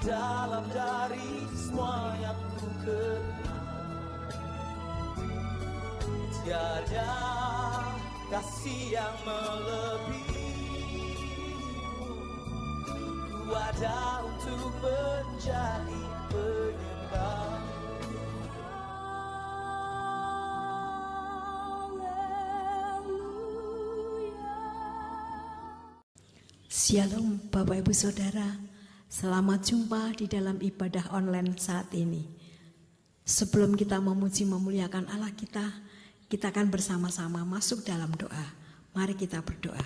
dalam dari semua yang ku kenal. Tiada kasih yang melebihimu. Ku ada untuk menjadi penyembah. Shalom Bapak Ibu Saudara, selamat jumpa di dalam ibadah online saat ini. Sebelum kita memuji memuliakan Allah kita akan bersama-sama masuk dalam doa. Mari kita berdoa.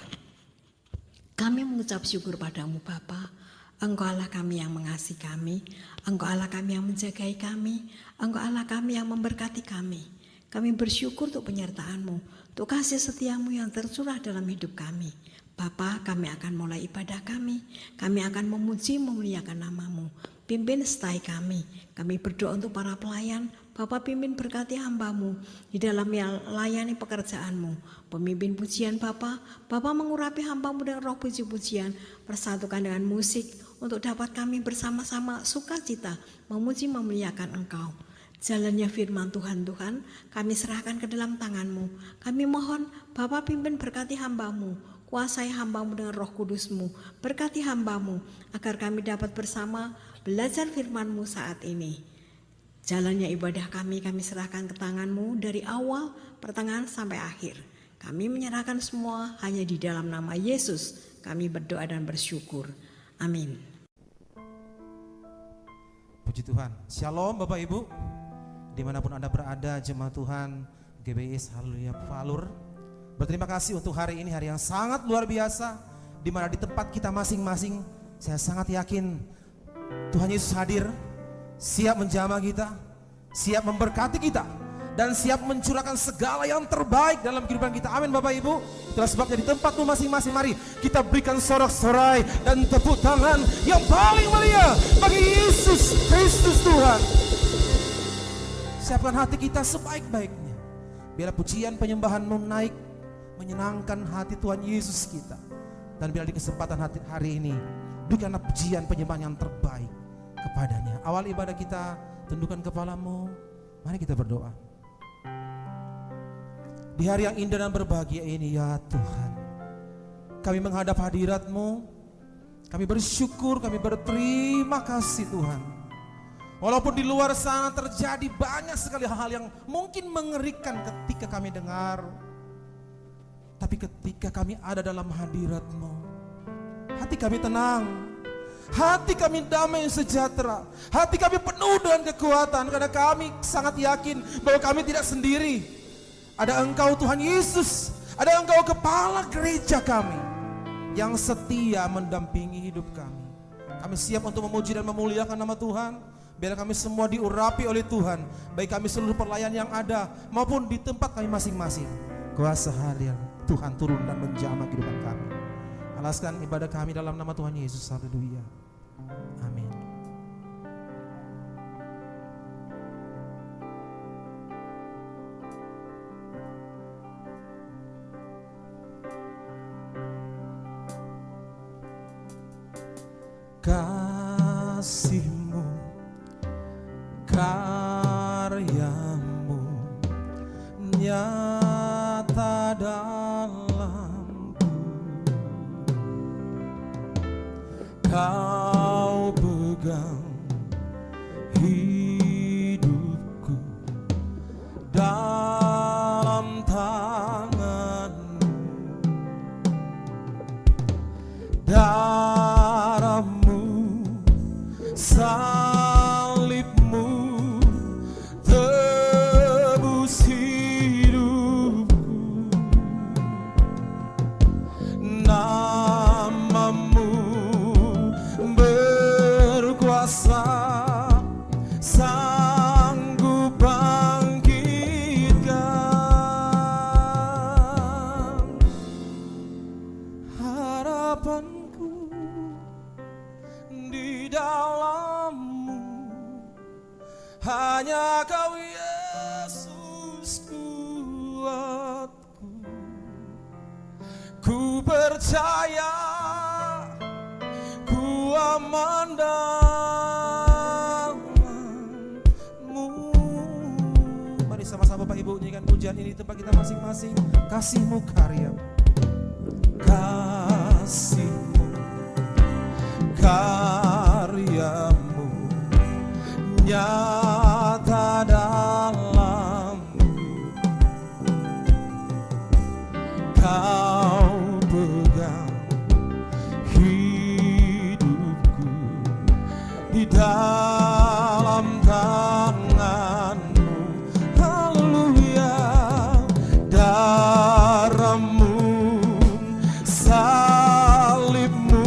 Kami mengucap syukur padamu Bapa, Engkau Allah kami yang mengasihi kami, Engkau Allah kami yang menjagai kami, Engkau Allah kami yang memberkati kami. Kami bersyukur untuk penyertaan-Mu, untuk kasih setia-Mu yang tercurah dalam hidup kami. Bapa, kami akan mulai ibadah kami akan memuji memuliakan nama-Mu. Pimpin setai kami berdoa untuk para pelayan. Bapa, pimpin berkati hamba-Mu di dalam melayani pekerjaan-Mu. Pemimpin pujian Bapa mengurapi hamba-Mu dengan roh puji-pujian, persatukan dengan musik untuk dapat kami bersama-sama sukacita memuji memuliakan Engkau. Jalannya firman Tuhan, kami serahkan ke dalam tangan-Mu. Kami mohon Bapa pimpin berkati hamba-Mu, kuasai hamba-Mu dengan roh kudus-Mu, berkati hamba-Mu agar kami dapat bersama belajar firman-Mu saat ini. Jalannya ibadah kami serahkan ke tangan-Mu dari awal, pertengahan sampai akhir. Kami menyerahkan semua hanya di dalam nama Yesus. Kami berdoa dan bersyukur. Amin. Puji Tuhan. Shalom Bapak Ibu, dimanapun Anda berada, jemaat Tuhan GBIS Haleluya Valur. Berterima kasih untuk hari ini, hari yang sangat luar biasa, di mana di tempat kita masing-masing, saya sangat yakin Tuhan Yesus hadir, siap menjamah kita, siap memberkati kita, dan siap mencurahkan segala yang terbaik dalam kehidupan kita. Amin Bapak Ibu. Itulah sebabnya di tempatmu masing-masing, mari kita berikan sorak-sorai dan tepuk tangan yang paling mulia bagi Yesus Kristus Tuhan. Siapkan hati kita sebaik-baiknya, biarlah pujian penyembahan-Mu naik menyenangkan hati Tuhan Yesus kita. Dan bila di kesempatan hari ini, berikanlah pujian penyembahan yang terbaik kepadanya. Awal ibadah kita, tundukkan kepalamu, mari kita berdoa. Di hari yang indah dan berbahagia ini ya Tuhan, kami menghadap hadirat-Mu, kami bersyukur, kami berterima kasih Tuhan. Walaupun di luar sana terjadi banyak sekali hal-hal yang mungkin mengerikan ketika kami dengar, tapi ketika kami ada dalam hadirat-Mu, hati kami tenang, hati kami damai sejahtera, hati kami penuh dengan kekuatan, karena kami sangat yakin bahwa kami tidak sendiri. Ada Engkau Tuhan Yesus, ada Engkau kepala gereja kami yang setia mendampingi hidup kami. Kami siap untuk memuji dan memuliakan nama Tuhan. Biar kami semua diurapi oleh Tuhan, baik kami seluruh pelayan yang ada maupun di tempat kami masing-masing. Kuasa hadirat Tuhan turun dan menjamah kehidupan kami. Alaskan ibadah kami dalam nama Tuhan Yesus. Haleluya. Amin. Kasih-Mu, karya-Mu nyata dalamku. Kau pegang hidupku dalam tangan-Mu. Darah-Mu, salib-Mu tebus hidupku. Nama-Mu berkuasa, sanggup bangkitkan. Harapanku di dalam-Mu, hanya Kau Yesus kuatku. Ku percaya, ku aman dan pujian ini tempat kita masing-masing. Kasih-Mu karya-Mu, kasih-Mu karya-Mu nyata dalamku. Kau pegang hidupku di dalam tangan-Mu. Haleluya. Darah-Mu, salib-Mu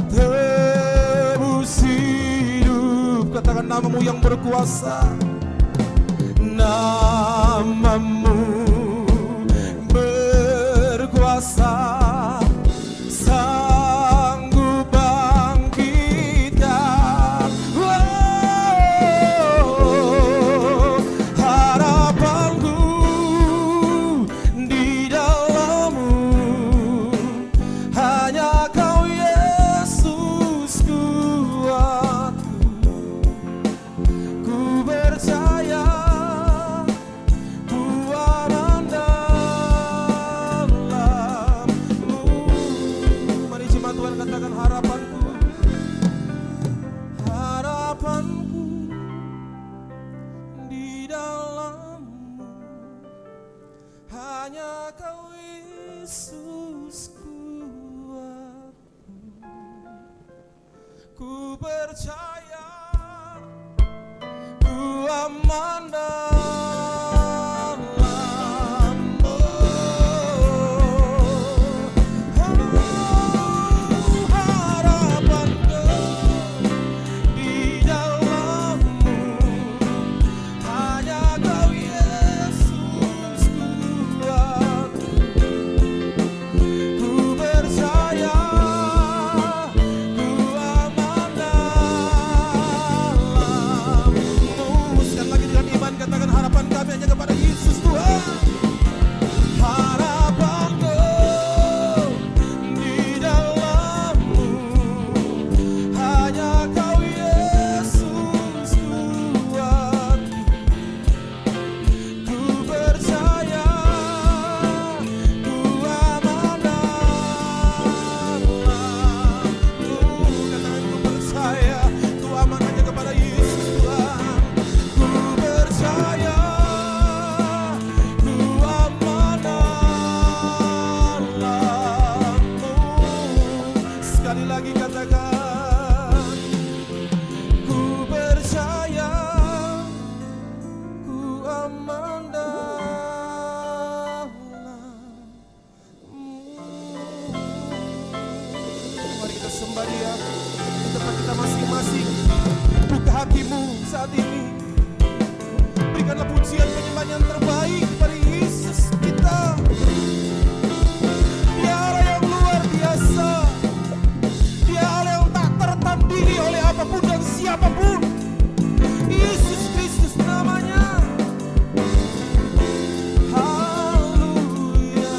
tebus hidup. Katakan nama-Mu yang berkuasa. Nama-Mu berkuasa, sanggup bangkitkan. Harapanku di dalam-Mu, hanya Kau Yesus kuatku. Ku percaya, ku aman dalam-Mu. Mari jemaat Tuhan katakan harapanku, harapanku di dalam-Mu, hanya Kau Yesus kuatku. Ku percaya, ku aman dalam-Mu. Harapanku di dalam-Mu, hanya Kau Yesus kuatku. Ku percaya, ku aman dalam-Mu. Sekali lagi dengan iman katakan harapan kami hanya kepada Yesus Tuhan. Harapanku di dalam-Mu, hanya Kau Yesus kuatku. Ku percaya, ku aman dalam-Mu. Katakan ku percaya, ku aman hanya kepada Yesus Tuhan. Ku percaya, ku aman dalam-Mu. Sekali lagi katakan, ku percaya, ku aman dalam-Mu. Mari kita sembah Dia di tempat kita masing-masing. Buka hatimu saat ini. Berikanlah pujian penyembahan yang terbaik kepada Yesus kita. Dia Allah yang luar biasa. Dia Allah yang tak tertandingi oleh apapun dan siapapun. Yesus Kristus namanya. Haleluya.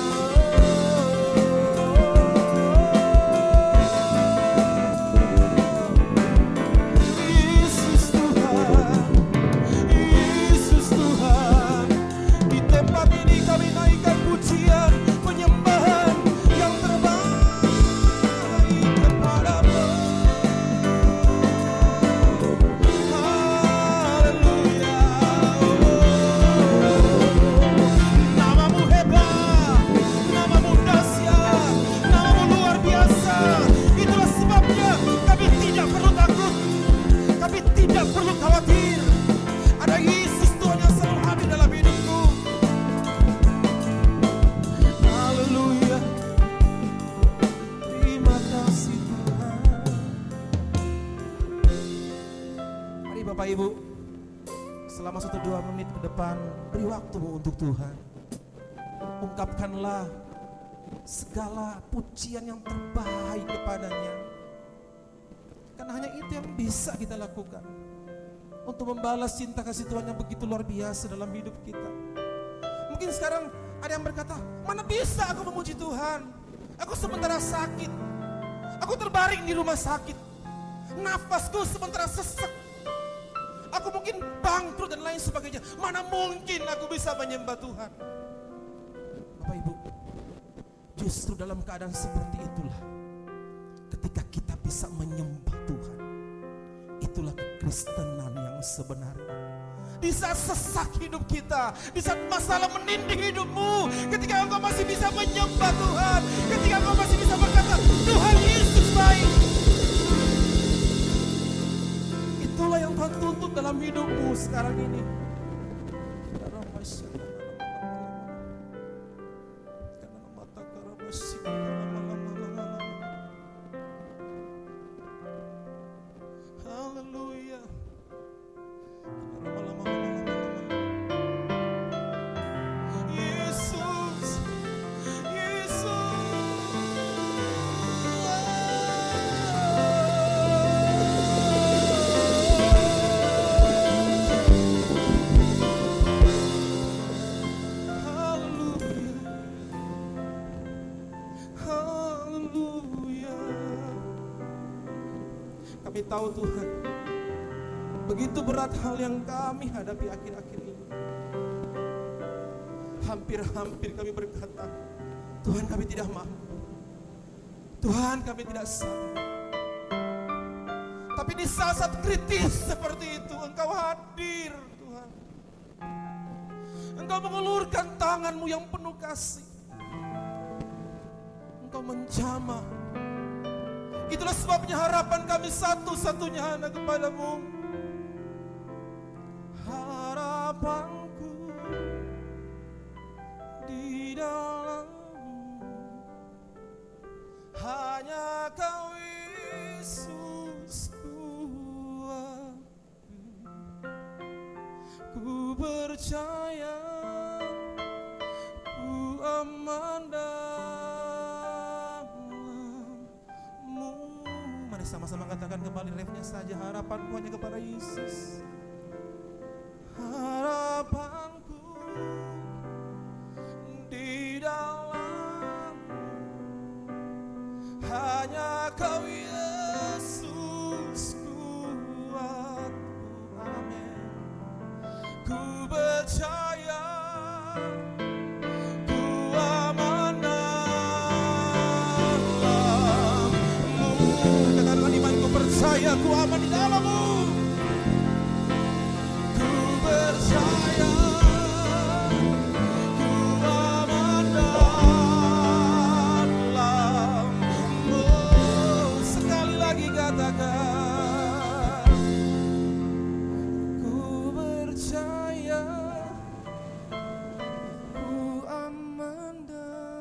Yesus Tuhan, Yesus Tuhan. Di tempat ini kami naikkan pujian penyembahan yang terbaik kepadamu. Haleluya. Namamu hebat, namamu dahsyat, namamu luar biasa. Itulah sebabnya kami tidak perlu takut, kami tidak perlu khawatir. Ada Yesus Tuhan yang selalu hadir dalam hidupku. Haleluya. Terima kasih Tuhan. Mari Bapak Ibu, selama 1-2 menit ke depan, beri waktumu untuk Tuhan. Ungkapkanlah segala pujian yang terbaik kepadanya. Karena hanya itu yang bisa kita lakukan untuk membalas cinta kasih Tuhan yang begitu luar biasa dalam hidup kita. Mungkin sekarang ada yang berkata, mana bisa aku memuji Tuhan? Aku sementara sakit, aku terbaring di rumah sakit, nafasku sementara sesek, aku mungkin bangkrut dan lain sebagainya. Mana mungkin aku bisa menyembah Tuhan. Bapak Ibu, justru dalam keadaan seperti itulah, ketika kita bisa menyembah Tuhan, itulah kekristenan yang sebenarnya. Di saat sesak hidup kita, di saat masalah meninding hidupmu, ketika engkau masih bisa menyembah Tuhan, ketika engkau masih bisa berkata, Tuhan Yesus baik. Itulah yang Tuhan tuntut dalam hidupmu sekarang ini. Haleluya. Yesus, Yesus. Haleluya. Kami tahu Tuhan, begitu berat hal yang kami hadapi akhir-akhir ini. Hampir-hampir kami berkata, Tuhan kami tidak mampu, Tuhan kami tidak sadar. Tapi di saat-saat kritis seperti itu, Engkau hadir Tuhan. Engkau mengulurkan tangan-Mu yang penuh kasih. Engkau menjamah. Itulah sebabnya harapan kami satu-satunya hanya kepada-Mu. Harapanku di dalam-Mu, hanya Kau Yesus kuatku. Ku percaya, ku aman dalam-Mu. Mari sama-sama katakan kembali refnya saja, harapanku hanya kepada Yesus. Harapanku di dalam-Mu, hanya Kau Yesus kuatku. Amin. Ku percaya, ku aman dalam-Mu. Katakan iman, ku percaya, ku aman di dalam-Mu. Percaya, ku aman dalam-Mu. Sekali lagi katakan, ku percaya, ku aman dalam-Mu.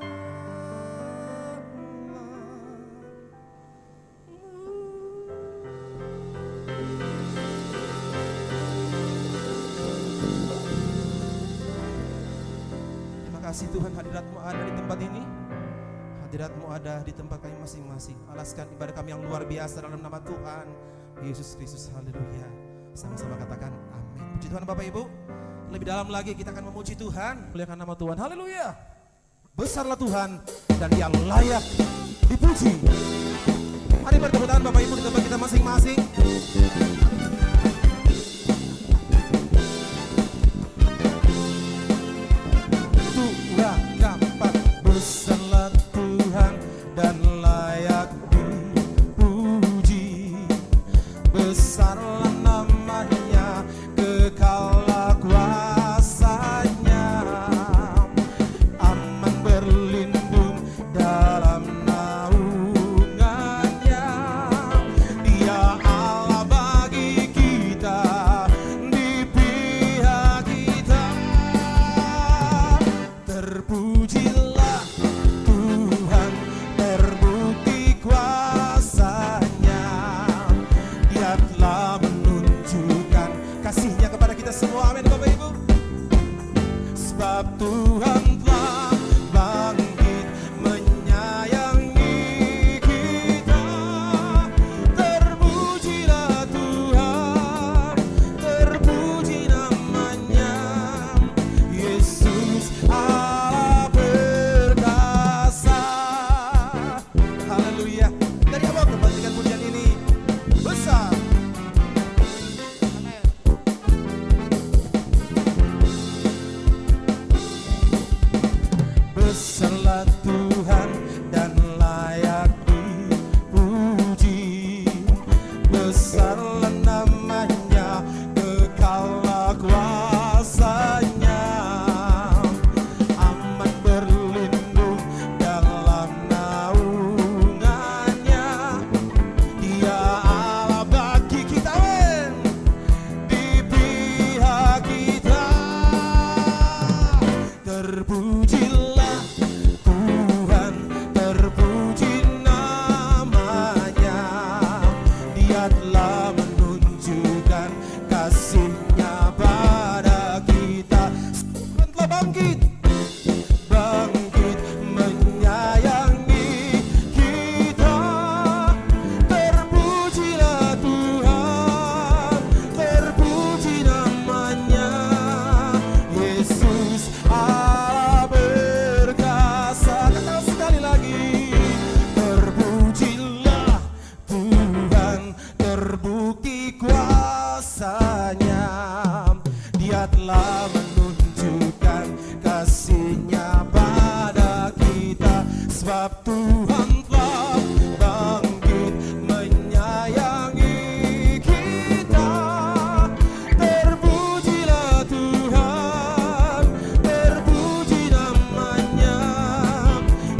Kasih Tuhan, hadirat-Mu ada di tempat ini, hadirat-Mu ada di tempat kami masing-masing. Alaskan ibadah kami yang luar biasa dalam nama Tuhan Yesus Kristus. Haleluya. Sama-sama katakan amin. Puji Tuhan Bapak Ibu. Lebih dalam lagi kita akan memuji Tuhan, muliakan nama Tuhan. Haleluya. Besarlah Tuhan dan Dia layak dipuji. Mari bertepuk tangan Bapak Ibu di tempat kita masing-masing. Besarlah Tuhan dan layak dipuji. Besarlah namanya, kekallah kuasanya. Aman berlindung dalam naungannya. Dia Allah bagi kita, di pihak kita. Terpujilah kasihnya kepada kita semua. Amin Bapak Ibu. Sebab Tuhan telah bangkit menyayangi kita. Terpujilah Tuhan, terpuji namanya. Yesus Allah perkasa. Haleluya. Dari awal kembalikan pujian ini besar. kuasanya. Dia telah menunjukkan kasih-Nya pada kita, sebab Tuhan telah bangkit menyayangi kita. Terpujilah Tuhan, terpuji namanya,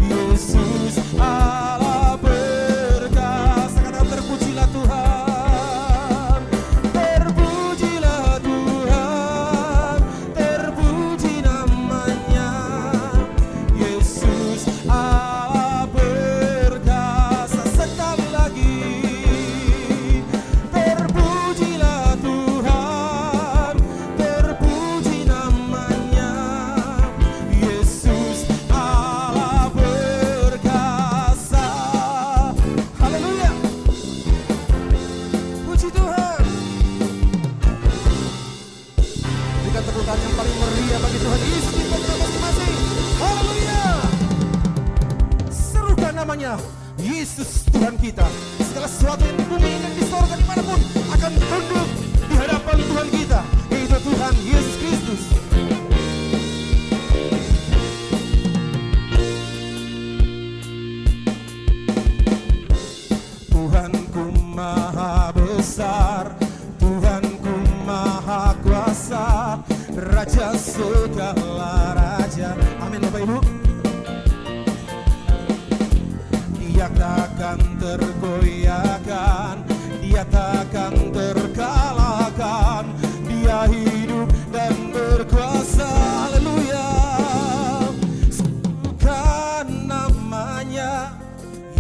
Yesus Allah perkasa. Katakan terpujilah Tuhan, terpujilah Tuhan, terpuji namanya, Yesus Allah perkasa. Sekali lagi, terpujilah Tuhan, terpuji namanya, Yesus Allah perkasa. Haleluya, puji Tuhan. Berikan tepuk tangan yang paling meriah bagi Tuhan Yesus di tempat masing-masing. Haleluya. Serukan namanya, Yesus Tuhan kita. Segala sesuatu yang di bumi dan di sorga dimanapun akan tunduk di hadapan Tuhan kita, yaitu Tuhan Yesus Kristus. Tuhanku maha besar, Tuhanku maha kuasa, Raja segala raja. Amin Bapak Ibu. Dia takkan tergoyahkan, Dia takkan terkalahkan, Dia hidup dan berkuasa. Haleluya. Bukan namanya,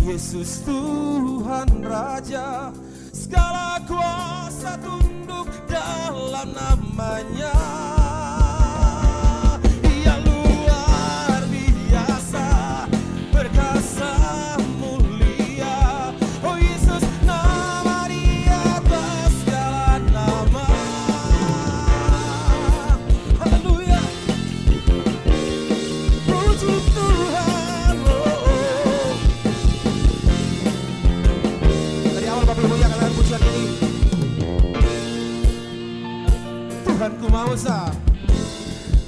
Yesus Tuhan Raja, segala kuasa tunduk dalam namanya. Dia luar biasa, perkasa mulia. Oh Yesus, nama di atas segala nama. Haleluya, puji Tuhan. Dari awal Bapak Ibu yang kalian pujian ini. Tuhanku maha besar,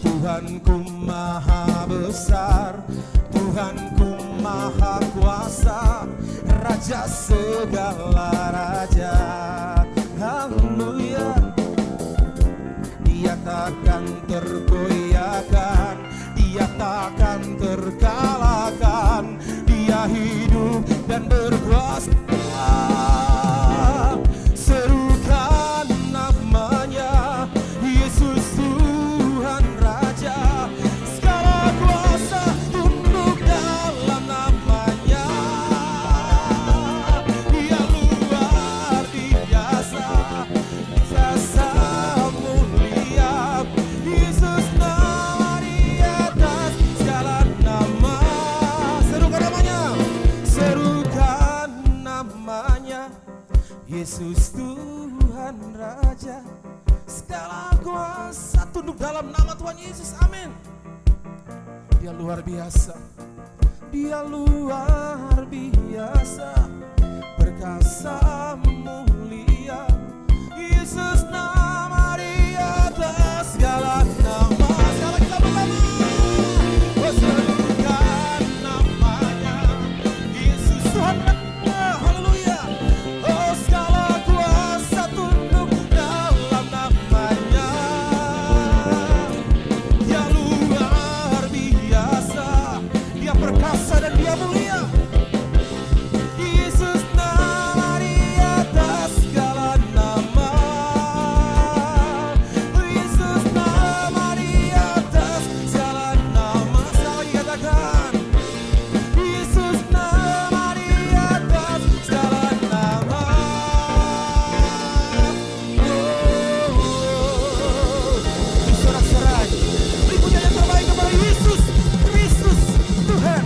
Tuhanku maha besar, Tuhanku maha kuasa, Raja segala raja. Haleluya. Dia takkan tergoyahkan, Dia takkan terkalahkan, Dia hidup dan berkuasa. Serukan namanya, Yesus Tuhan Raja, segala kuasa tunduk dalam namanya. Dia luar biasa, kuasa mulia. Yesus nama di atas segala nama. Serukan namanya, serukan namanya, Yesus Tuhan Raja, segala kuasa tunduk dalam nama Tuhan Yesus. Amin. Dia luar biasa, Dia luar biasa, perkasa mulia. Yesus nama di atas segala nama. Segala kita bersama. Oh, serukan namanya, Yesus Tuhan Raja. Haleluya. Oh, segala kuasa tunduk dalam namanya. Dia luar biasa, Dia perkasa dan Dia mulia. Yesus nama di atas segala nama. Yesus nama di atas segala nama. Sekali katakan, Yesus nama di atas segala nama. Sorak-sorak, beri pujian yang terbaik kepada Yesus Kristus Tuhan.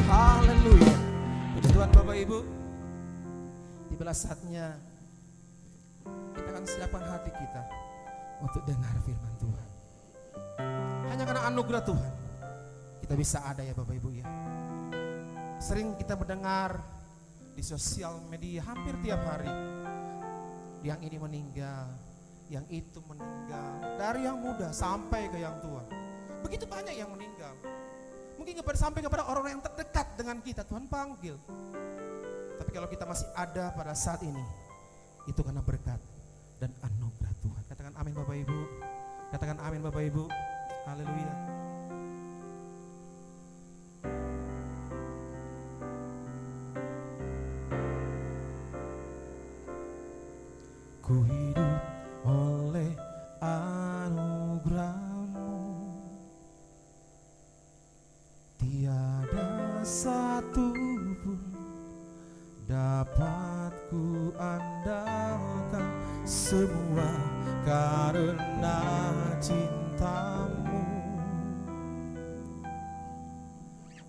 Haleluya. Puji Tuhan Bapak Ibu. Tibalah saatnya kita akan siapkan hati kita untuk dengar firman Tuhan. Hanya karena anugerah Tuhan kita bisa ada ya Bapak Ibu ya. Sering kita mendengar di sosial media hampir tiap hari Yang ini meninggal, yang itu meninggal, dari yang muda sampai ke yang tua. Begitu banyak yang meninggal. Mungkin sampai kepada orang-orang yang terdekat dengan kita Tuhan panggil. Tapi kalau kita masih ada pada saat ini, itu karena berkat dan anugerah Tuhan. Katakan amin Bapak Ibu. Katakan amin Bapak Ibu. Haleluya. Ku hidup oleh anugerah-Mu, tiada satu pun dapat ku andalkan, semua karena cinta-Mu.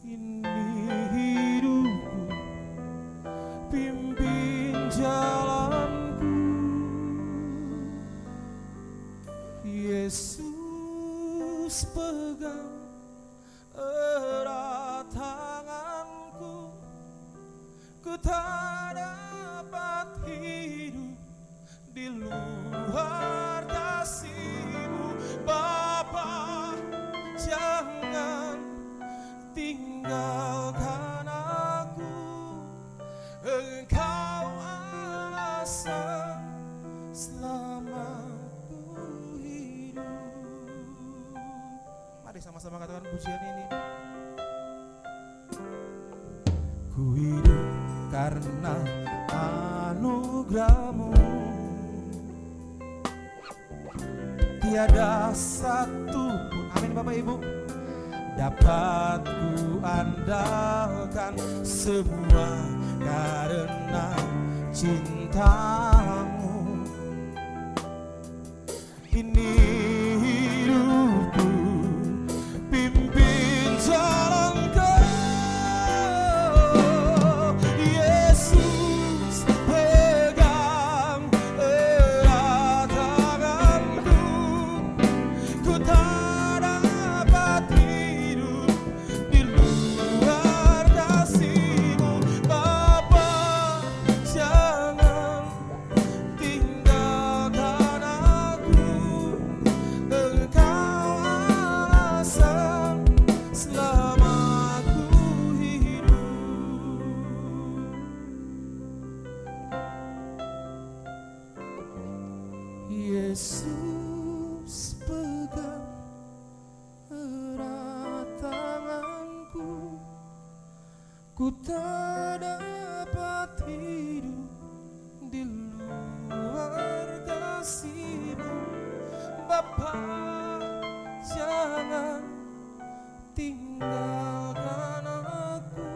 Ini hidupku, pimpin jalanku, Yesus pegang erat tanganku. Ku tak dapat hidup di luar kasih-Mu. Bapa, jangan tinggalkan aku. Engkau alasan selama ku hidup. Mari sama-sama katakan pujian ini. Ku hidup karena anugerah-Mu, tiada satu pun, amin Bapak Ibu, dapat ku andalkan, semua karena cinta-Mu. Ini hidupku, pimpin jalanku, Yesus pegang erat tanganku. Ku tak dapat hidup di luar kasih-Mu. Bapa, jangan tinggalkan aku. Engkau alasan selama ku hidup. Yesus pegang erat tanganku. Ku tak dapat hidup di luar kasih-Mu. Bapa, jangan tinggalkan aku.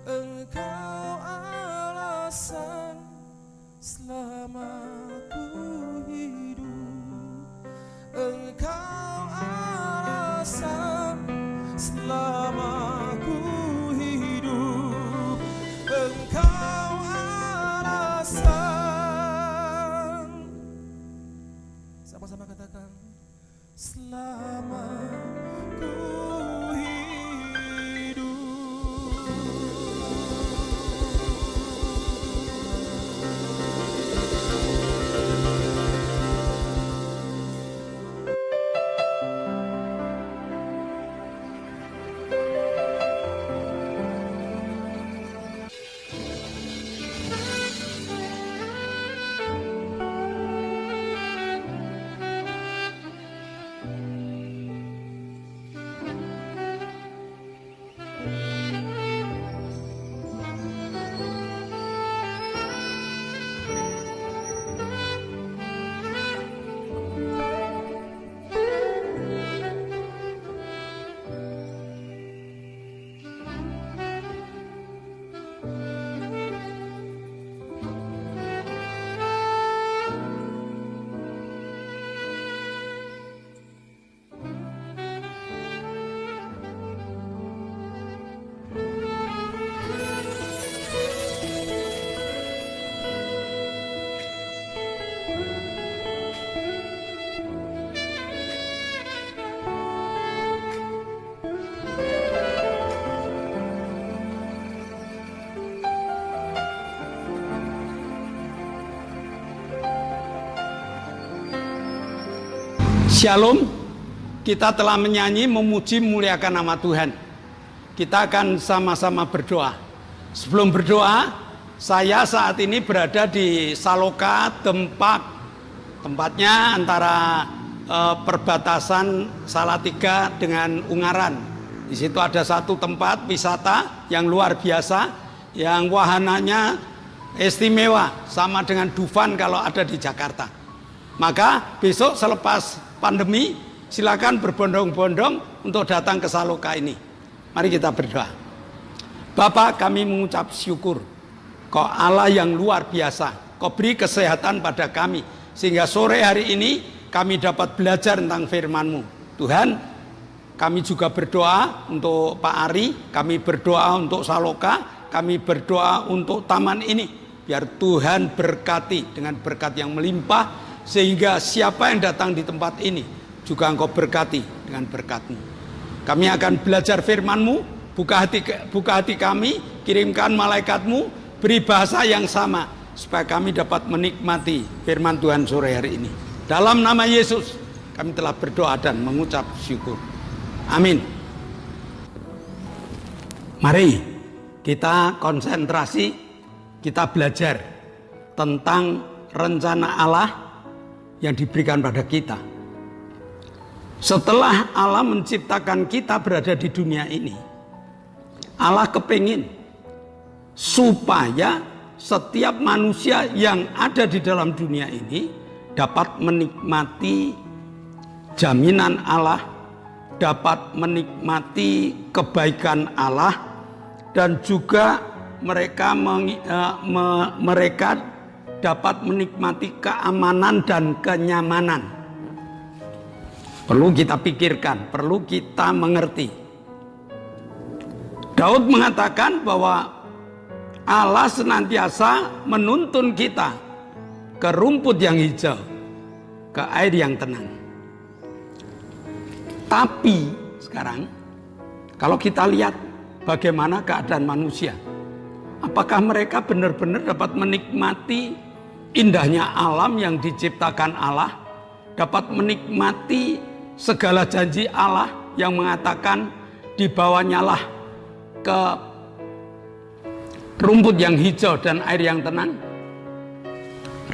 Engkau alasan selama ku hidup. Engkau alasan selama ku hidup. Engkau alasan. Sama-sama katakan, selama ku hidup. Shalom, kita telah menyanyi, memuji, memuliakan nama Tuhan. Kita akan sama-sama berdoa. Sebelum berdoa, saya saat ini berada di Saloka, tempatnya antara perbatasan Salatiga dengan Ungaran. Di situ ada satu tempat wisata yang luar biasa, yang wahananya istimewa, sama dengan Dufan kalau ada di Jakarta. Maka besok selepas pandemi, silakan berbondong-bondong untuk datang ke Saloka ini. Mari kita berdoa. Bapa, kami mengucap syukur, Kau Allah yang luar biasa. Kau beri kesehatan pada kami, sehingga sore hari ini kami dapat belajar tentang firman-Mu. Tuhan, kami juga berdoa untuk Pak Ari, kami berdoa untuk Saloka, kami berdoa untuk taman ini. Biar Tuhan berkati dengan berkat yang melimpah, sehingga siapa yang datang di tempat ini juga Engkau berkati dengan berkat-Mu. Kami akan belajar firman-Mu, buka hati kami, kirimkan malaikat-Mu, beri bahasa yang sama, supaya kami dapat menikmati firman Tuhan sore hari ini. Dalam nama Yesus, kami telah berdoa dan mengucap syukur. Amin. Mari kita konsentrasi, kita belajar tentang rencana Allah yang diberikan pada kita. Setelah Allah menciptakan kita berada di dunia ini, Allah kepingin supaya setiap manusia yang ada di dalam dunia ini dapat menikmati jaminan Allah, dapat menikmati kebaikan Allah, dan juga mereka dapat menikmati keamanan dan kenyamanan. Perlu kita pikirkan, perlu kita mengerti. Daud mengatakan bahwa Allah senantiasa menuntun kita ke rumput yang hijau, ke air yang tenang. Tapi sekarang, kalau kita lihat bagaimana keadaan manusia, apakah mereka benar-benar dapat menikmati indahnya alam yang diciptakan Allah, dapat menikmati segala janji Allah yang mengatakan dibawanya lah ke rumput yang hijau dan air yang tenang?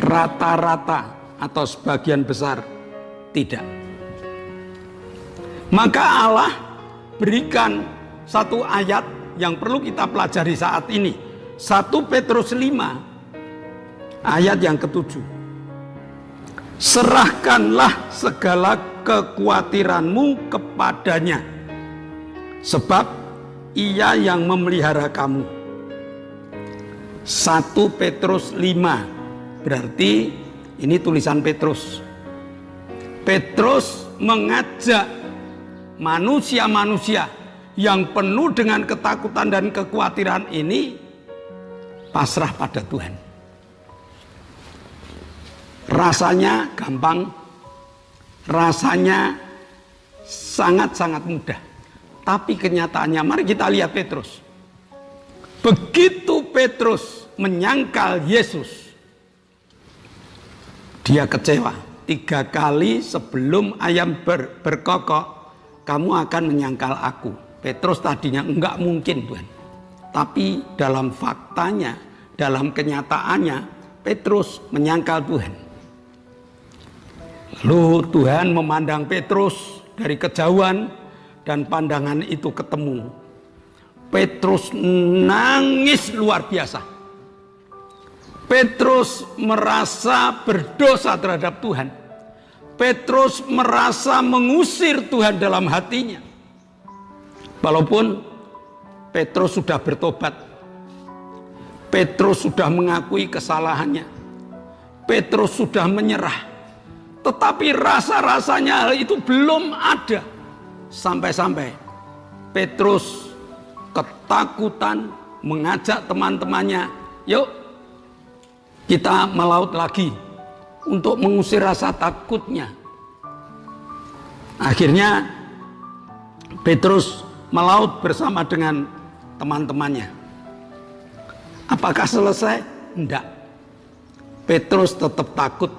Rata-rata atau sebagian besar tidak. Maka Allah berikan satu ayat yang perlu kita pelajari saat ini. 1 Petrus 5 ayat yang ke-7. Serahkanlah segala kekhawatiranmu kepadanya, sebab Ia yang memelihara kamu. 1 Petrus 5, berarti ini tulisan Petrus. Petrus mengajak manusia-manusia yang penuh dengan ketakutan dan kekhawatiran ini pasrah pada Tuhan. Rasanya gampang, rasanya sangat-sangat mudah. Tapi kenyataannya, mari kita lihat Petrus. Begitu Petrus menyangkal Yesus, dia kecewa. 3 kali sebelum ayam berkokok, kamu akan menyangkal aku. Petrus tadinya enggak mungkin, Tuhan. Tapi dalam faktanya, dalam kenyataannya, Petrus menyangkal Tuhan. Lalu Tuhan memandang Petrus dari kejauhan, dan pandangan itu ketemu. Petrus nangis luar biasa. Petrus merasa berdosa terhadap Tuhan. Petrus merasa mengusir Tuhan dalam hatinya. Walaupun Petrus sudah bertobat, Petrus sudah mengakui kesalahannya, Petrus sudah menyerah, tetapi rasa-rasanya hal itu belum ada. Sampai-sampai Petrus ketakutan mengajak teman-temannya, yuk kita melaut lagi untuk mengusir rasa takutnya. Akhirnya Petrus melaut bersama dengan teman-temannya. Apakah selesai? Enggak. Petrus tetap takut.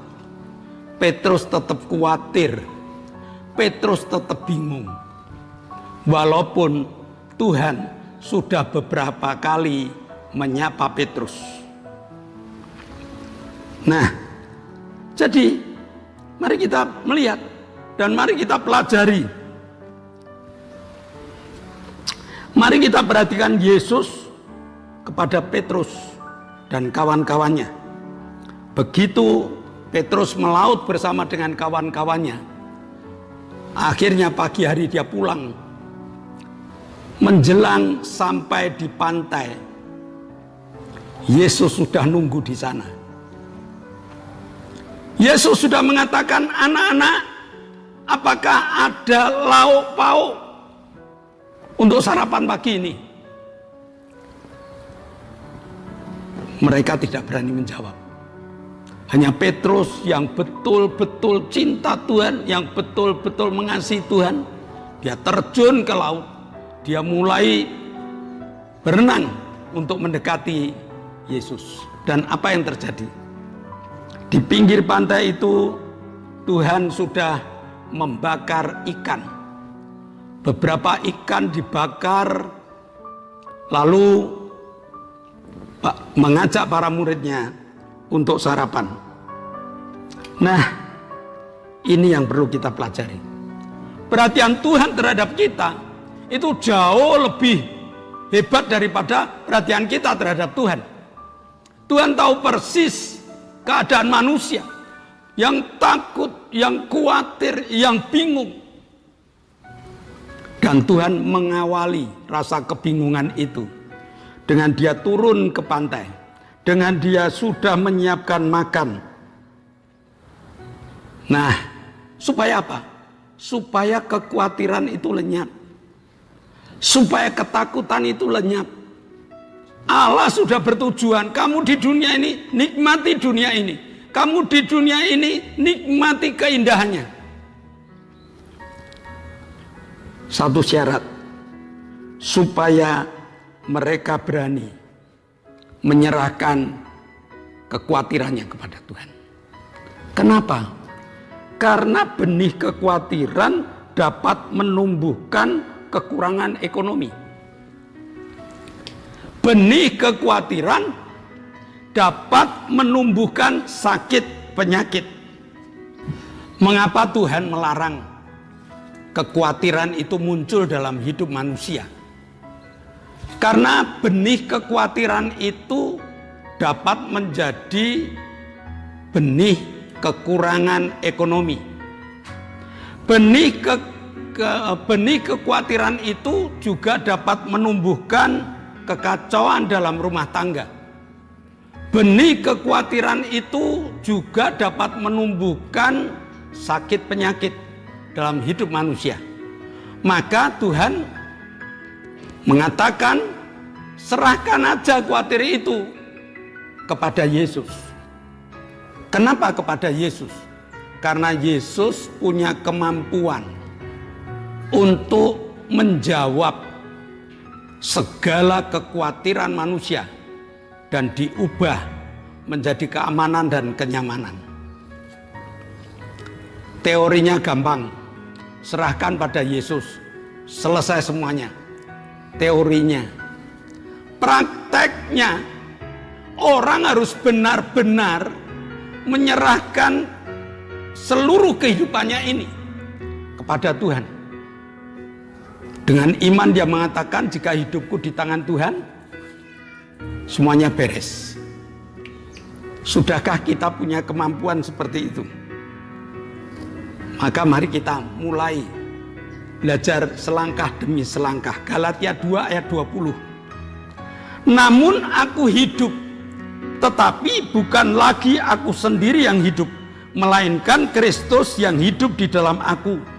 Petrus tetap khawatir. Petrus tetap bingung. Walaupun Tuhan sudah beberapa kali menyapa Petrus. Nah, jadi mari kita melihat dan mari kita pelajari. Mari kita perhatikan Yesus kepada Petrus dan kawan-kawannya. Begitu Petrus melaut bersama dengan kawan-kawannya, akhirnya pagi hari dia pulang. Menjelang sampai di pantai, Yesus sudah nunggu di sana. Yesus sudah mengatakan, anak-anak, apakah ada lauk pauk untuk sarapan pagi ini? Mereka tidak berani menjawab. Hanya Petrus yang betul-betul cinta Tuhan, yang betul-betul mengasihi Tuhan, dia terjun ke laut. Dia mulai berenang untuk mendekati Yesus. Dan apa yang terjadi? Di pinggir pantai itu Tuhan sudah membakar ikan. Beberapa ikan dibakar, lalu mengajak para muridnya untuk sarapan. Nah, ini yang perlu kita pelajari. Perhatian Tuhan terhadap kita itu jauh lebih hebat daripada perhatian kita terhadap Tuhan. Tuhan tahu persis keadaan manusia yang takut, yang khawatir, yang bingung. Dan Tuhan mengawali rasa kebingungan itu dengan dia turun ke pantai, dengan dia sudah menyiapkan makan. Nah, supaya apa? Supaya kekhawatiran itu lenyap. Supaya ketakutan itu lenyap. Allah sudah bertujuan, kamu di dunia ini nikmati dunia ini. Kamu di dunia ini nikmati keindahannya. Satu syarat, supaya mereka berani menyerahkan kekhawatirannya kepada Tuhan. Kenapa? Karena benih kekhawatiran dapat menumbuhkan kekurangan ekonomi. Benih kekhawatiran dapat menumbuhkan sakit penyakit. Mengapa Tuhan melarang kekhawatiran itu muncul dalam hidup manusia? Karena benih kekhawatiran itu dapat menjadi benih kekurangan ekonomi. Benih kekhawatiran itu juga dapat menumbuhkan kekacauan dalam rumah tangga. Benih kekhawatiran itu juga dapat menumbuhkan sakit penyakit dalam hidup manusia. Maka Tuhan mengatakan, serahkan aja khawatir itu kepada Yesus. Kenapa kepada Yesus? Karena Yesus punya kemampuan untuk menjawab segala kekhawatiran manusia dan diubah menjadi keamanan dan kenyamanan. Teorinya gampang, serahkan pada Yesus, selesai semuanya. Teorinya. Prakteknya, orang harus benar-benar menyerahkan seluruh kehidupannya ini kepada Tuhan. Dengan iman dia mengatakan, jika hidupku di tangan Tuhan, semuanya beres. Sudahkah kita punya kemampuan seperti itu? Maka mari kita mulai belajar selangkah demi selangkah. Galatia 2 ayat 20. Namun aku hidup, tetapi bukan lagi aku sendiri yang hidup, melainkan Kristus yang hidup di dalam aku.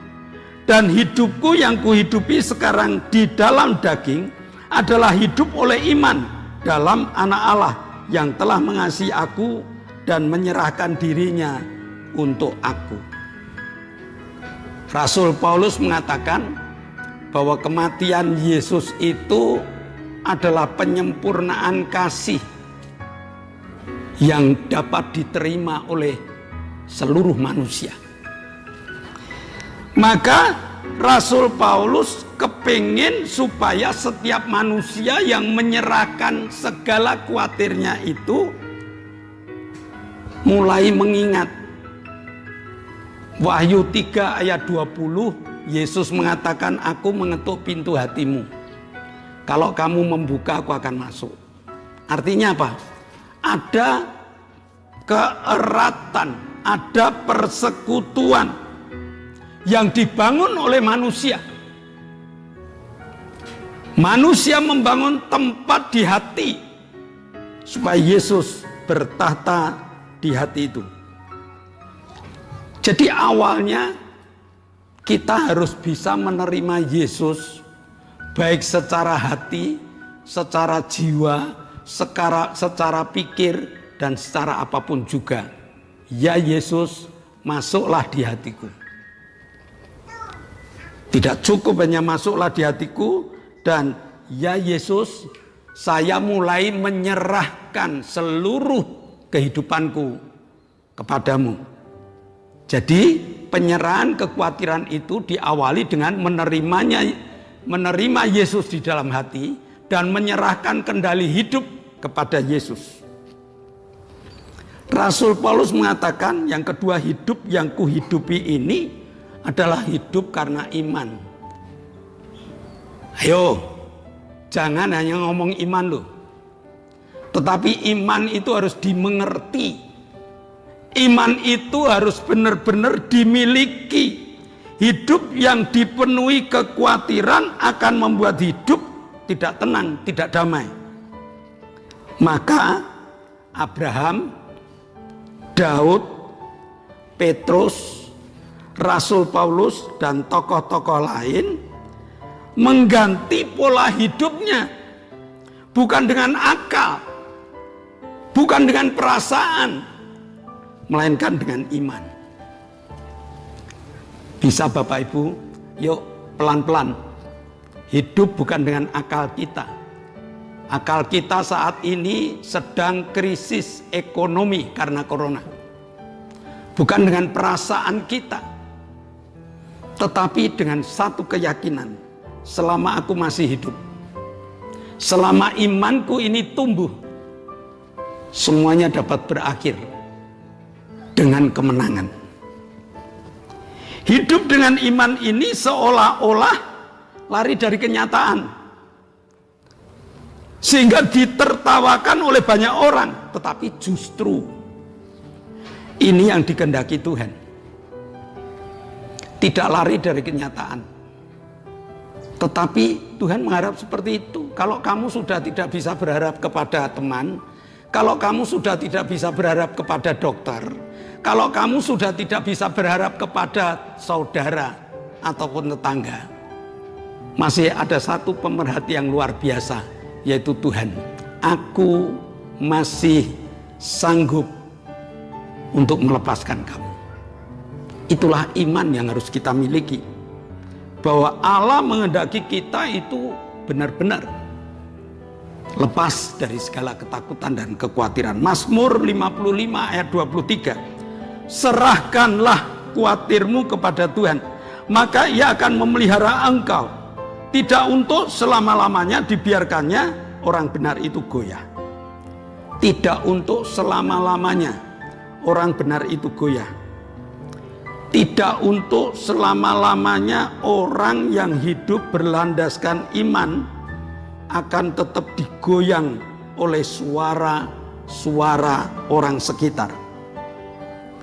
Dan hidupku yang kuhidupi sekarang di dalam daging adalah hidup oleh iman dalam Anak Allah yang telah mengasihi aku dan menyerahkan dirinya untuk aku. Rasul Paulus mengatakan bahwa kematian Yesus itu adalah penyempurnaan kasih yang dapat diterima oleh seluruh manusia. Maka Rasul Paulus kepingin supaya setiap manusia yang menyerahkan segala khawatirnya itu mulai mengingat. Wahyu 3 ayat 20, Yesus mengatakan, aku mengetuk pintu hatimu. Kalau kamu membuka, aku akan masuk. Artinya apa? Ada keeratan, ada persekutuan yang dibangun oleh manusia. Manusia membangun tempat di hati supaya Yesus bertahta di hati itu. Jadi awalnya kita harus bisa menerima Yesus baik secara hati, secara jiwa, secara pikir, dan secara apapun juga. Ya Yesus, masuklah di hatiku. Tidak cukup hanya masuklah di hatiku, dan ya Yesus, saya mulai menyerahkan seluruh kehidupanku kepadamu. Jadi penyerahan kekhawatiran itu diawali dengan menerima Yesus di dalam hati dan menyerahkan kendali hidup kepada Yesus. Rasul Paulus mengatakan yang kedua, hidup yang kuhidupi ini adalah hidup karena iman. Ayo, jangan hanya ngomong iman loh. Tetapi iman itu harus dimengerti. Iman itu harus benar-benar dimiliki. Hidup yang dipenuhi kekhawatiran akan membuat hidup tidak tenang, tidak damai. Maka Abraham, Daud, Petrus, Rasul Paulus, dan tokoh-tokoh lain mengganti pola hidupnya. Bukan dengan akal, bukan dengan perasaan, melainkan dengan iman. Bisa Bapak Ibu, yuk pelan-pelan. Hidup bukan dengan akal kita. Akal kita saat ini sedang krisis ekonomi karena corona. Bukan dengan perasaan kita, tetapi dengan satu keyakinan. Selama aku masih hidup, selama imanku ini tumbuh, semuanya dapat berakhir dengan kemenangan. Hidup dengan iman ini seolah-olah lari dari kenyataan, sehingga ditertawakan oleh banyak orang. Tetapi justru ini yang dikehendaki Tuhan. Tidak lari dari kenyataan, tetapi Tuhan mengharap seperti itu. Kalau kamu sudah tidak bisa berharap kepada teman, kalau kamu sudah tidak bisa berharap kepada dokter, kalau kamu sudah tidak bisa berharap kepada saudara ataupun tetangga, masih ada satu pemerhati yang luar biasa, yaitu Tuhan. Aku masih sanggup untuk melepaskan kamu. Itulah iman yang harus kita miliki, bahwa Allah menghendaki kita itu benar-benar lepas dari segala ketakutan dan kekhawatiran. Mazmur 55 ayat 23, serahkanlah khawatirmu kepada Tuhan, maka Ia akan memelihara engkau. Tidak untuk selama-lamanya dibiarkannya orang benar itu goyah. Tidak untuk selama-lamanya orang benar itu goyah. Tidak untuk selama-lamanya orang yang hidup berlandaskan iman akan tetap digoyang oleh suara-suara orang sekitar.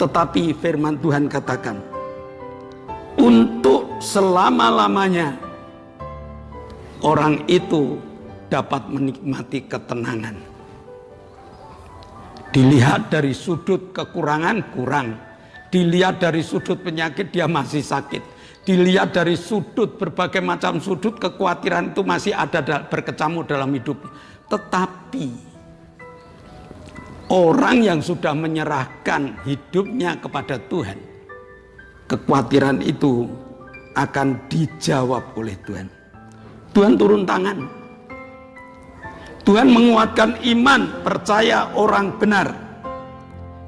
Tetapi firman Tuhan katakan, untuk selama-lamanya orang itu dapat menikmati ketenangan. Dilihat dari sudut kekurangan, kurang. Dilihat dari sudut penyakit, dia masih sakit. Dilihat dari sudut, berbagai macam sudut kekhawatiran itu masih ada berkecamuk dalam hidup. Tetapi orang yang sudah menyerahkan hidupnya kepada Tuhan, kekhawatiran itu akan dijawab oleh Tuhan. Tuhan turun tangan. Tuhan menguatkan iman percaya orang benar,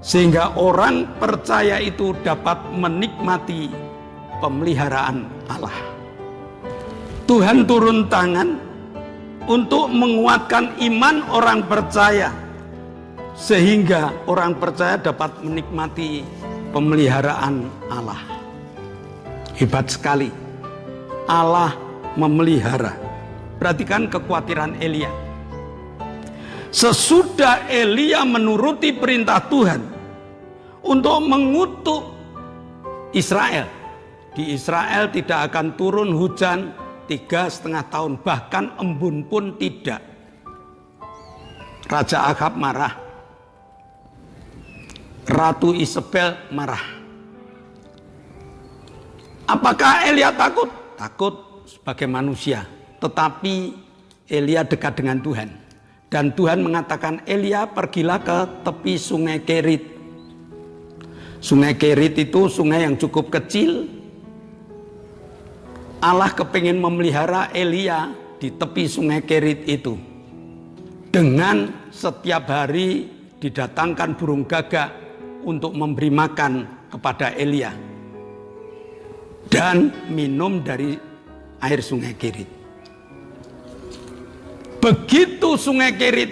sehingga orang percaya itu dapat menikmati pemeliharaan Allah. Tuhan turun tangan untuk menguatkan iman orang percaya, sehingga orang percaya dapat menikmati pemeliharaan Allah. Hebat sekali, Allah memelihara. Perhatikan kekhawatiran Elia. Sesudah Elia menuruti perintah Tuhan untuk mengutuk Israel, di Israel tidak akan turun hujan 3,5 tahun, bahkan embun pun tidak. Raja Ahab marah, Ratu Isabel marah. Apakah Elia takut? Takut sebagai manusia, tetapi Elia dekat dengan Tuhan. Dan Tuhan mengatakan, Elia pergilah ke tepi sungai Kerit. Sungai Kerit itu sungai yang cukup kecil. Allah kepingin memelihara Elia di tepi sungai Kerit itu. Dengan setiap hari didatangkan burung gagak untuk memberi makan kepada Elia. Dan minum dari air sungai Kerit. Begitu sungai Kerit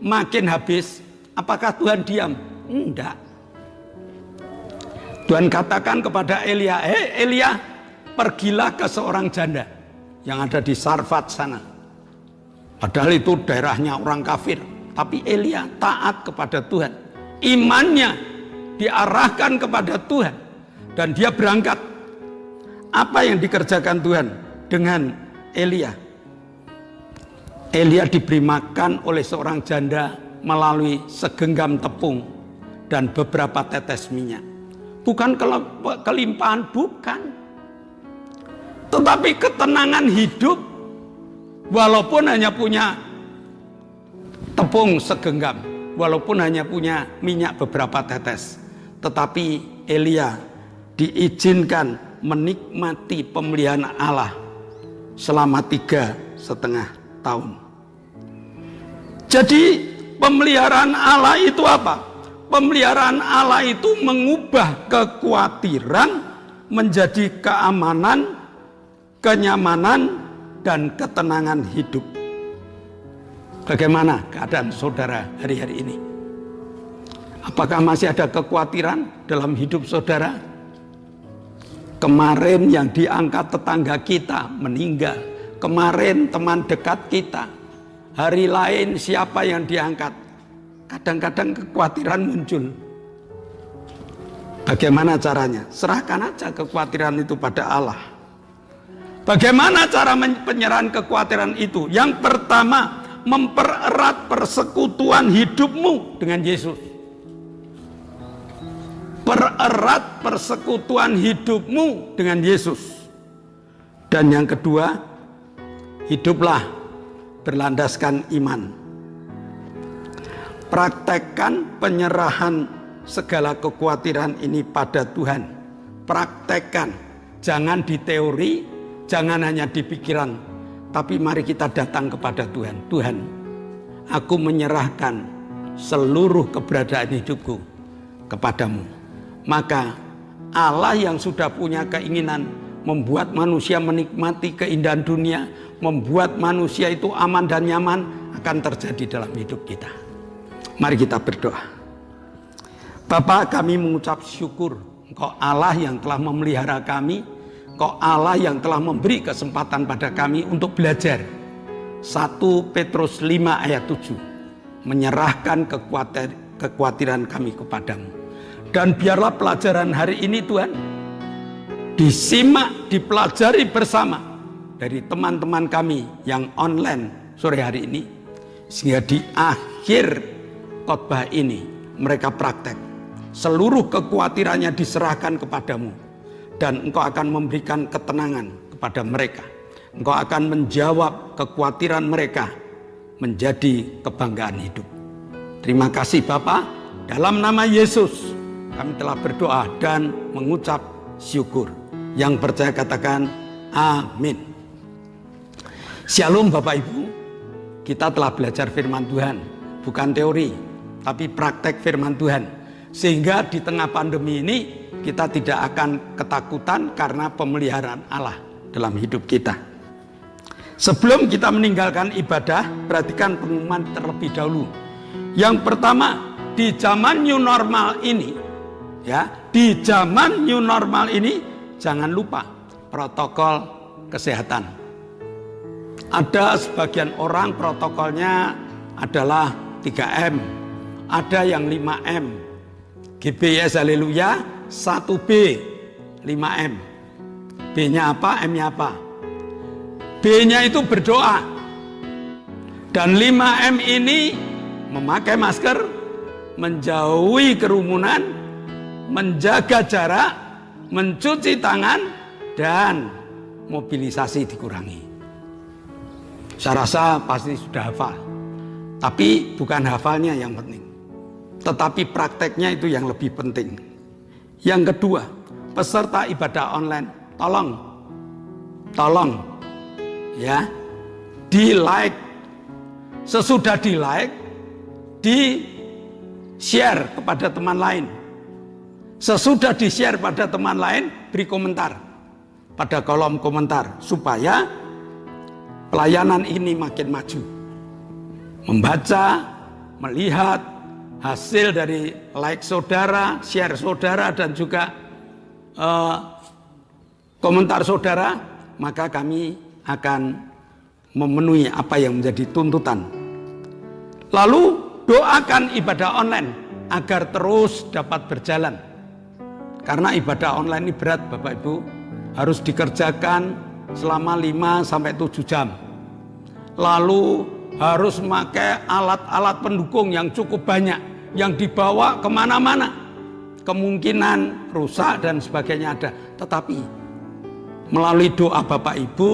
makin habis, apakah Tuhan diam? Enggak. Tuhan katakan kepada Elia, Elia, pergilah ke seorang janda yang ada di Sarfat sana. Padahal itu daerahnya orang kafir, tapi Elia taat kepada Tuhan. Imannya diarahkan kepada Tuhan dan dia berangkat. Apa yang dikerjakan Tuhan dengan Elia? Elia diberi makan oleh seorang janda melalui segenggam tepung dan beberapa tetes minyak. Bukan kelimpahan, bukan. Tetapi ketenangan hidup, walaupun hanya punya tepung segenggam, walaupun hanya punya minyak beberapa tetes. Tetapi Elia diizinkan menikmati pemeliharaan Allah selama 3,5 tahun. Jadi pemeliharaan Allah itu apa? Pemeliharaan Allah itu mengubah kekhawatiran menjadi keamanan, kenyamanan, dan ketenangan hidup. Bagaimana keadaan saudara hari-hari ini? Apakah masih ada kekhawatiran dalam hidup saudara? Kemarin yang diangkat tetangga kita meninggal. Kemarin teman dekat kita. Hari lain siapa yang diangkat? Kadang-kadang kekhawatiran muncul. Bagaimana caranya? Serahkan aja kekhawatiran itu pada Allah. Bagaimana cara penyerahan kekhawatiran itu? Yang pertama, mempererat persekutuan hidupmu dengan Yesus. Pererat persekutuan hidupmu dengan Yesus. Dan yang kedua, hiduplah berlandaskan iman. Praktekkan penyerahan segala kekhawatiran ini pada Tuhan. Praktekkan, jangan di teori, jangan hanya di pikiran, tapi mari kita datang kepada Tuhan. Tuhan, aku menyerahkan seluruh keberadaan hidupku kepadamu. Maka Allah yang sudah punya keinginan membuat manusia menikmati keindahan dunia, membuat manusia itu aman dan nyaman, akan terjadi dalam hidup kita. Mari kita berdoa. Bapa, kami mengucap syukur, Engkau Allah yang telah memelihara kami, Engkau Allah yang telah memberi kesempatan pada kami untuk belajar. 1 Petrus 5 ayat 7, menyerahkan kekhawatiran kami kepadamu. Dan biarlah pelajaran hari ini Tuhan disimak, dipelajari bersama dari teman-teman kami yang online sore hari ini, sehingga di akhir khotbah ini mereka praktek, seluruh kekhawatirannya diserahkan kepadamu, dan Engkau akan memberikan ketenangan kepada mereka. Engkau akan menjawab kekhawatiran mereka menjadi kebanggaan hidup. Terima kasih Bapa, dalam nama Yesus kami telah berdoa dan mengucap syukur. Yang percaya katakan amin. Shalom Bapak Ibu, kita telah belajar firman Tuhan, bukan teori, tapi praktek firman Tuhan. Sehingga di tengah pandemi ini kita tidak akan ketakutan karena pemeliharaan Allah dalam hidup kita. Sebelum kita meninggalkan ibadah, perhatikan pengumuman terlebih dahulu. Yang pertama, di zaman new normal ini, ya, di zaman new normal ini jangan lupa protokol kesehatan. Ada sebagian orang protokolnya adalah 3M, ada yang 5M. GBS haleluya, 1B, 5M. B-nya apa, M-nya apa? B-nya itu berdoa. Dan 5M ini memakai masker, menjauhi kerumunan, menjaga jarak, mencuci tangan, dan mobilisasi dikurangi. Saya rasa pasti sudah hafal. Tapi bukan hafalnya yang penting, tetapi prakteknya itu yang lebih penting. Yang kedua, peserta ibadah online, tolong ya, di like. Sesudah di like, di share kepada teman lain. Sesudah di share pada teman lain, beri komentar pada kolom komentar supaya pelayanan ini makin maju. Membaca, melihat hasil dari like saudara, share saudara, dan juga komentar saudara, maka kami akan memenuhi apa yang menjadi tuntutan. Lalu doakan ibadah online agar terus dapat berjalan. Karena ibadah online ini berat Bapak Ibu, harus dikerjakan selama 5-7 jam. Lalu harus memakai alat-alat pendukung yang cukup banyak, yang dibawa kemana-mana. Kemungkinan rusak dan sebagainya ada. Tetapi melalui doa Bapak Ibu,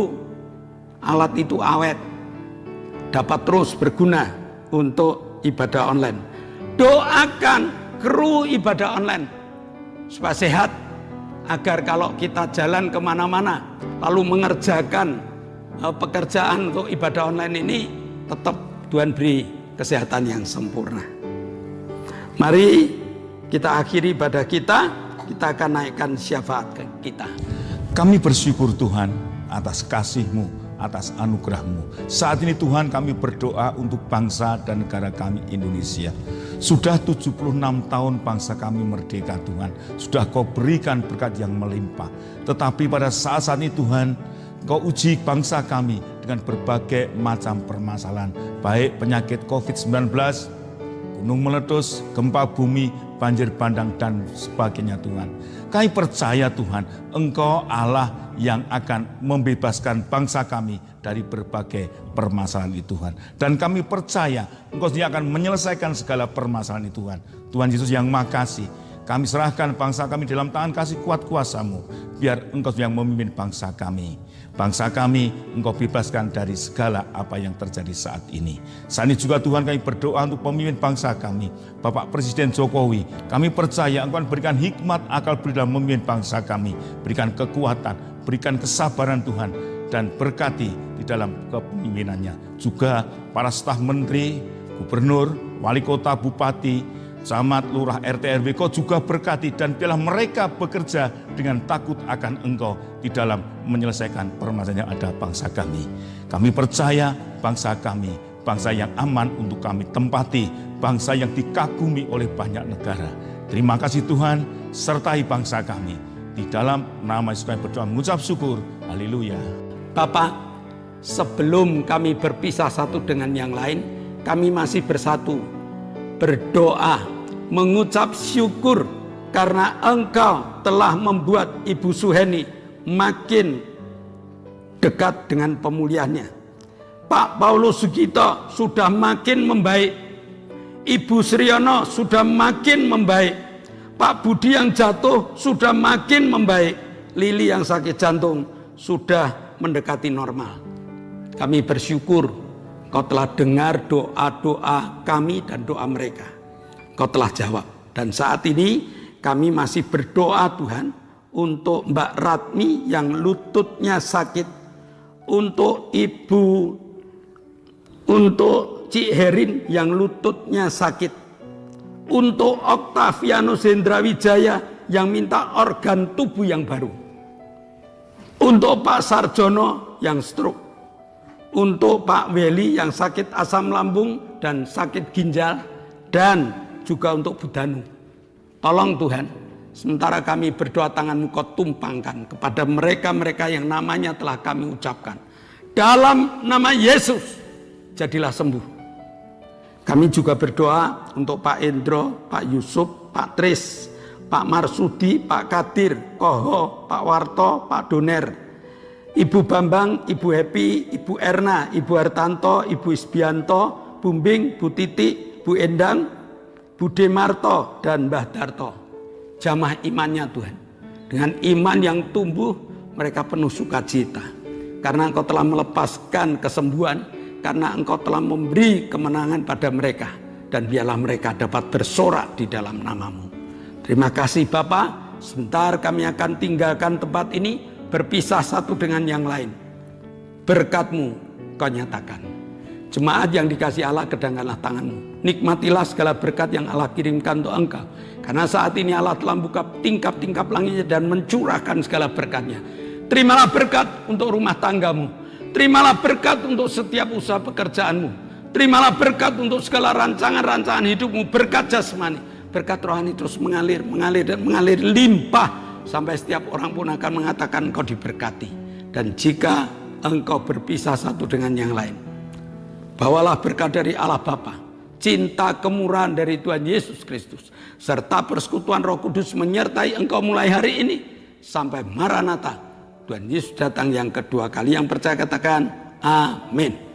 alat itu awet, dapat terus berguna untuk ibadah online. Doakan kru ibadah online supaya sehat, agar kalau kita jalan kemana-mana lalu mengerjakan pekerjaan untuk ibadah online ini, tetap Tuhan beri kesehatan yang sempurna. Mari kita akhiri ibadah kita akan naikkan syafaat kita. Kami bersyukur Tuhan atas kasih-Mu, atas anugerah-Mu. Saat ini Tuhan kami berdoa untuk bangsa dan negara kami Indonesia. Sudah 76 tahun bangsa kami merdeka Tuhan. Sudah Kau berikan berkat yang melimpah. Tetapi pada saat ini Tuhan, Kau uji bangsa kami dengan berbagai macam permasalahan. Baik penyakit COVID-19, gunung meletus, gempa bumi, banjir bandang, dan sebagainya Tuhan. Kami percaya Tuhan, Engkau Allah yang akan membebaskan bangsa kami dari berbagai permasalahan itu Tuhan. Dan kami percaya Engkau sendiri akan menyelesaikan segala permasalahan itu Tuhan. Tuhan Yesus yang makasih, kami serahkan bangsa kami dalam tangan kasih kuat kuasa-Mu. Biar Engkau yang memimpin bangsa kami. Bangsa kami Engkau bebaskan dari segala apa yang terjadi saat ini. Saat ini juga Tuhan kami berdoa untuk pemimpin bangsa kami, Bapak Presiden Jokowi. Kami percaya Engkau akan berikan hikmat akal budi dalam memimpin bangsa kami. Berikan kekuatan, berikan kesabaran Tuhan, dan berkati di dalam kepemimpinannya. Juga para staf menteri, gubernur, wali kota, bupati, camat, lurah, RT, RW, Kau juga berkati dan biarlah mereka bekerja dengan takut akan Engkau di dalam menyelesaikan permasalahan yang ada bangsa kami. Kami percaya bangsa kami, bangsa yang aman untuk kami tempati, bangsa yang dikagumi oleh banyak negara. Terima kasih Tuhan, sertai bangsa kami. Di dalam nama Yesus kami berdoa mengucap syukur. Haleluya. Bapak, sebelum kami berpisah satu dengan yang lain, kami masih bersatu, berdoa, mengucap syukur karena Engkau telah membuat Ibu Suheni makin dekat dengan pemulihannya. Pak Paulus Sugito sudah makin membaik, Ibu Sriono sudah makin membaik, Pak Budi yang jatuh sudah makin membaik, Lili yang sakit jantung sudah mendekati normal. Kami bersyukur Kau telah dengar doa-doa kami dan doa mereka. Kau telah jawab. Dan saat ini kami masih berdoa Tuhan untuk Mbak Ratmi yang lututnya sakit, untuk Cik Herin yang lututnya sakit, untuk Oktavianus Hendra Wijaya yang minta organ tubuh yang baru. Untuk Pak Sarjono yang stroke. Untuk Pak Weli yang sakit asam lambung dan sakit ginjal. Dan juga untuk Bu Danu. Tolong Tuhan, sementara kami berdoa, tangan-Mu Kau tumpangkan kepada mereka-mereka yang namanya telah kami ucapkan. Dalam nama Yesus, jadilah sembuh. Kami juga berdoa untuk Pak Endro, Pak Yusuf, Pak Tris, Pak Marsudi, Pak Kadir, Koho, Pak Warto, Pak Doner, Ibu Bambang, Ibu Happy, Ibu Erna, Ibu Hartanto, Ibu Isbianto, Bumbing, Bu Titi, Bu Endang, Bude Marto, dan Mbah Darto. Jamah imannya Tuhan. Dengan iman yang tumbuh, mereka penuh sukacita. Karena Engkau telah melepaskan kesembuhan, karena Engkau telah memberi kemenangan pada mereka. Dan biarlah mereka dapat bersorak di dalam nama-Mu. Terima kasih Bapa. Sebentar kami akan tinggalkan tempat ini, berpisah satu dengan yang lain. Berkat-Mu Kau nyatakan. Jemaat yang dikasih Allah, kedangkanlah tangan-Mu. Nikmatilah segala berkat yang Allah kirimkan untuk engkau. Karena saat ini Allah telah buka tingkap-tingkap langitnya dan mencurahkan segala berkatnya. Terimalah berkat untuk rumah tanggamu. Terimalah berkat untuk setiap usaha pekerjaanmu. Terimalah berkat untuk segala rancangan-rancangan hidupmu. Berkat jasmani, berkat rohani terus mengalir, mengalir dan mengalir limpah. Sampai setiap orang pun akan mengatakan engkau diberkati. Dan jika engkau berpisah satu dengan yang lain, bawalah berkat dari Allah Bapa, cinta kemurahan dari Tuhan Yesus Kristus, serta persekutuan Roh Kudus menyertai engkau mulai hari ini sampai Maranatha. Tuhan Yesus datang yang kedua kali. Yang percaya katakan amin.